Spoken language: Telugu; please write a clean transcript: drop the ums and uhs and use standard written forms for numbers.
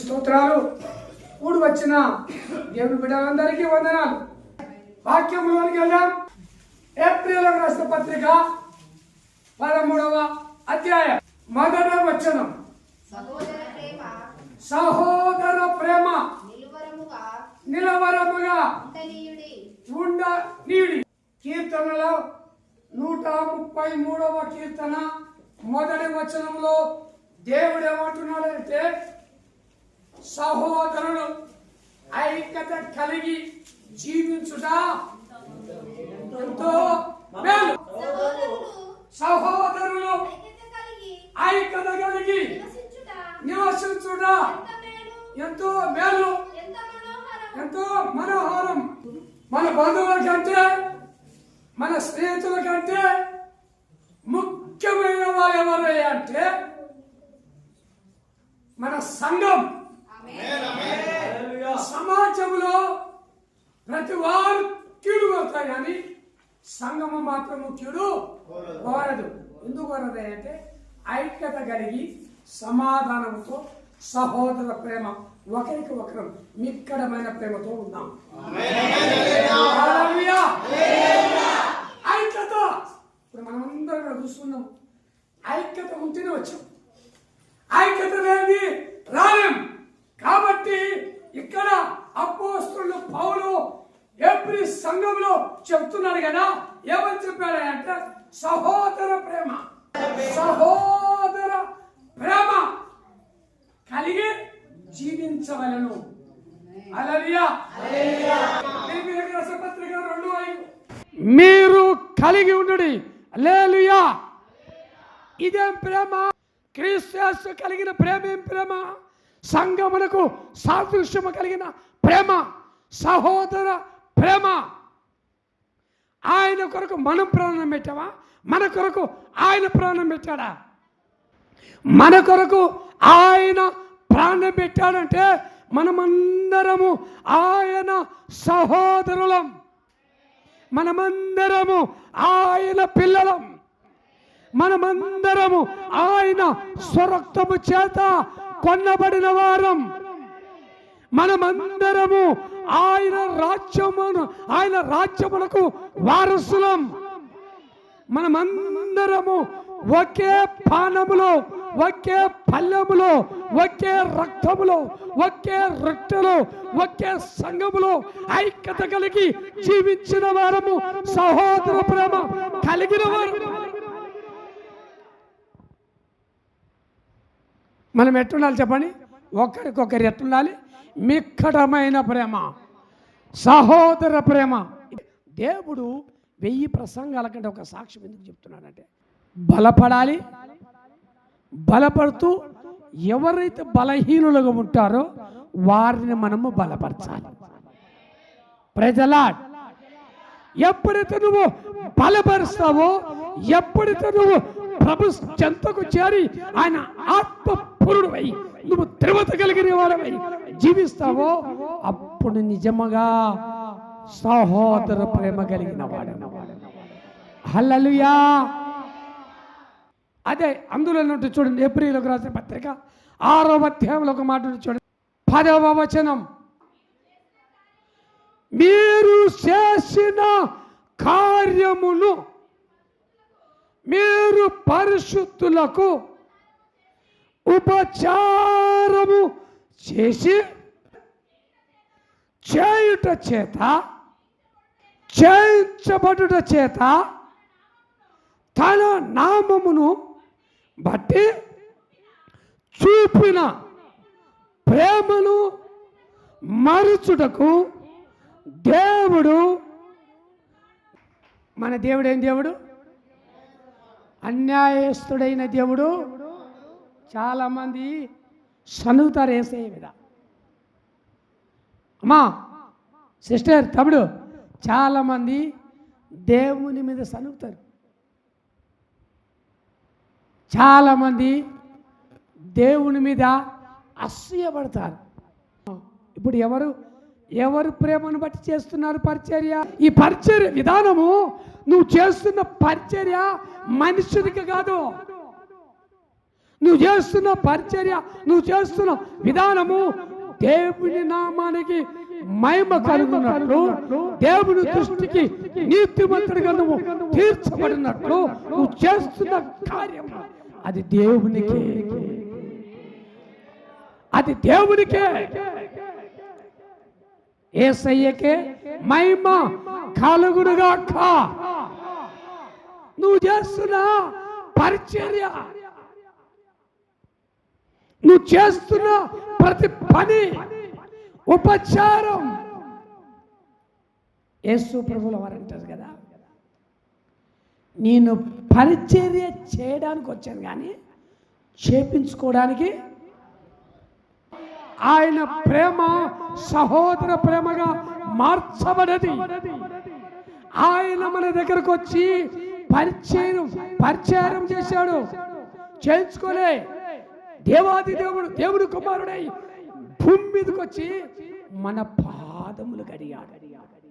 స్తోత్రాలు. కూడి వచ్చిన దేవుని బిడ్డలందరికీ వందనాలు. వాక్యంలోనికి వెళ్దాం. ఏప్రిల్ రాష్ట్ర పత్రిక 13వ అధ్యాయం 1వ వచనం. సహోదర ప్రేమ నిలవరముగా ఉండనీయుడి. కీర్తనలో 133వ కీర్తన 1వ వచనంలో దేవుడు ఏమంటున్నాడంటే, సహోదరులు ఐక్యత కలిగి జీవించుట ఎంతో మేలు. సహోదరులు ఐక్యత కలిగి నివసించుట ఎంతో మేలు, ఎంతో మనోహరం. మన బంధువుల కంటే, మన స్నేహితుల కంటే ముఖ్యమైన వాళ్ళు ఎవరయ్యా అంటే మన సంఘం. సమాజంలో ప్రతి వారు కీడు కోరుతాయి కానీ సంఘము మాత్రము కీడు కోరదు. ఎందుకు కోరదు అంటే ఐక్యత కలిగి సమాధానంతో సహోదర ప్రేమ, ఒకరికి ఒకరు మిక్కడమైన ప్రేమతో ఉన్నాం. ఐక్యత ఇప్పుడు మనమందరం చూస్తున్నాం. ఐక్యత ఉంటేనే వచ్చాం, ఐక్యత లేని రాలేం. కాబట్టి ఇక్కడ అపోస్తలుడు పౌలు ఎవ్రీ సంఘంలో చెప్తున్నాడు కదా, ఏమని చెప్పాడంటే సహోదర ప్రేమ, సహోదర ప్రేమ కలిగి జీవించవలను. హల్లెలూయా. పత్రిక 2:5 మీరు కలిగి ఉండుడి. హల్లెలూయా. ఇదేం ప్రేమ? క్రీస్తు కలిగిన ప్రేమ ఏం ప్రేమ? సంఘమునకు సాదృశ్యము కలిగిన ప్రేమ, సహోదర ప్రేమ. ఆయన కొరకు మనం ప్రాణం పెట్టావా? మన కొరకు ఆయన ప్రాణం పెట్టాడా? మన కొరకు ఆయన ప్రాణం పెట్టాడంటే మనమందరము ఆయన సహోదరులం, మనమందరము ఆయన పిల్లలం, మనమందరము ఆయన స్వరక్తము చేత కొన్నబడిన వారం, మనమందరము ఆయన రాజ్యమునకు వారసులం. మనమందరము ఒకే పానములో, ఒకే పల్లెములో, ఒకే రక్తములో, ఒకే రొట్టెలో, ఒకే సంఘములో ఐక్యత కలిగి జీవించిన వారము, సహోదర ప్రేమ కలిగిన వారు. మనం ఎట్టుండాలి చెప్పండి? ఒకరికొకరు ఎట్టుండాలి? మిక్కడమైన ప్రేమ, సహోదర ప్రేమ. దేవుడు 1000 ప్రసంగాల కంటే ఒక సాక్ష్యం ఎందుకు చెప్తున్నాడంటే, బలపడాలి. బలపడుతూ ఎవరైతే బలహీనులుగా ఉంటారో వారిని మనము బలపరచాలి. Praise the lord. ఎప్పుడైతే నువ్వు బలపరుస్తావో, ఎప్పుడైతే నువ్వు ప్రభు చెంతకు చేరి ఆయన ఆత్మపూర్ణుడై నువ్వు త్రివత కలిగిన వాడవై జీవిస్తావో అప్పుడు నిజముగా సహోదర ప్రేమ కలిగిన వాడు. హల్లెలూయా. అదే అందులో చూడండి, ఏప్రిల్కి రాసిన పత్రిక 6వ అధ్యాయంలో ఒక మాట చూడండి, 10వ వచనం. మీరు చేసిన కార్యమును మీరు పరిశుద్ధులకు ఉపచారము చేసి చేయుట చేత, చేయించబడుట చేత తన నామమును బట్టి చూపిన ప్రేమను మరుచుటకు దేవుడు, మన దేవుడు ఏం దేవుడు? అన్యాయస్తుడైన దేవుడు. చాలామంది సనుగుతారు యేసయ్య మీద. అమ్మా, సిస్టర్, తమ్ముడు, చాలామంది దేవుని మీద సనుగుతారు. చాలామంది దేవుని మీద అసూయపడతారు. ఇప్పుడు ఎవరు ప్రేమను బట్టి చేస్తున్నారు పరిచర్య? ఈ పరిచర్య విధానము, నువ్వు చేస్తున్న పరిచర్య మనుషుడికి కాదు, నువ్వు చేస్తున్న పరిచర్య, నువ్వు చేస్తున్న విధానము దేవుని నామానికి మహిమ కలుగునట్లు, దేవుని దృష్టికి నీతిమంతుడిగా నువ్వు తీర్చబడినట్లు నువ్వు చేస్తున్న కార్యం అది దేవునికే, అది దేవునికే, యేసయ్యకే మహిమ కలుగునుగాక. నువ్వు చేస్తున్న పరిచర్య, నువ్వు చేస్తున్న ప్రతి పని, ఉపచారం, యేసు ప్రభుల వారు అంటారు కదా, నేను పరిచర్య చేయడానికి వచ్చాను కానీ చేపించుకోవడానికి. ఆయన ప్రేమ సహోదర ప్రేమగా మార్చబడది. ఆయన మన దగ్గరకు వచ్చి పరిచయం చేశాడు, చేయించుకోలే. దేవాది దేవుడు, దేవుడు కుమారుడై భూమి మీదకి వచ్చి మన పాదములు కడిగాడు.